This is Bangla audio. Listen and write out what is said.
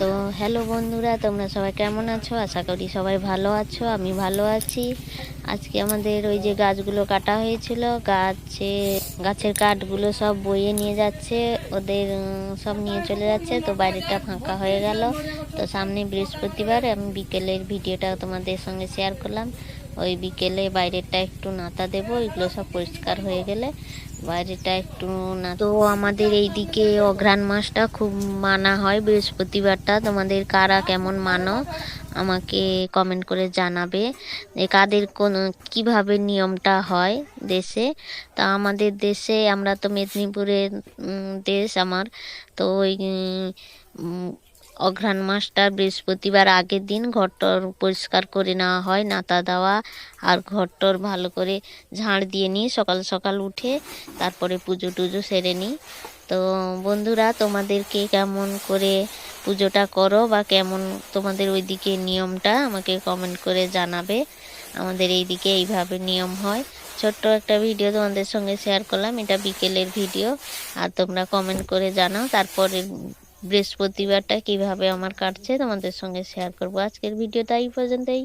তো হ্যালো বন্ধুরা, তোমরা সবাই কেমন আছো? আশা করি সবাই ভালো আছো। আমি ভালো আছি। আজকে আমাদের ওই যে গাছগুলো কাটা হয়েছিল, গাছের কাঠগুলো সব বয়ে নিয়ে যাচ্ছে, ওদের সব নিয়ে চলে যাচ্ছে। তো বাইরেটা ফাঁকা হয়ে গেল। তো সামনে বৃহস্পতিবার, আমি বিকেলের ভিডিওটা তোমাদের সঙ্গে শেয়ার করলাম। ওই বিকেলে বাইরেটা একটু নাতা দেবো, এগুলো সব পরিষ্কার হয়ে গেলে বাইরেটা একটু না। তো আমাদের এইদিকে অঘ্রাণ মাসটা খুব মানা হয়, বৃহস্পতিবারটা। তোমাদের কারা কেমন মানো আমাকে কমেন্ট করে জানাবে যে কাদের কোন কিভাবে নিয়মটা হয় দেশে। তা আমাদের দেশে, আমরা তো মেদিনীপুরের দেশ আমার। তো ওই অঘ্রাণ মাসটার বৃহস্পতিবার আগের দিন ঘরটর পরিষ্কার করে নেওয়া হয়, নাতা দেওয়া আর ঘরটর ভালো করে ঝাড় দিয়ে নিই সকাল সকাল উঠে। তারপরে পুজো টুজো সেরে নিই। তো বন্ধুরা, তোমাদেরকে কেমন করে পুজোটা করো বা কেমন তোমাদের ওইদিকে নিয়মটা আমাকে কমেন্ট করে জানাবে। আমাদের এইদিকে এইভাবে নিয়ম হয়। ছোট্ট একটা ভিডিও তোমাদের সঙ্গে শেয়ার করলাম, এটা বিকেলের ভিডিও। আর তোমরা কমেন্ট করে জানাও তারপরে বৃহস্পতিবারটা কিভাবে আমার কাটছে তোমাদের সঙ্গে শেয়ার করবো। আজকের ভিডিওটা এই পর্যন্তই।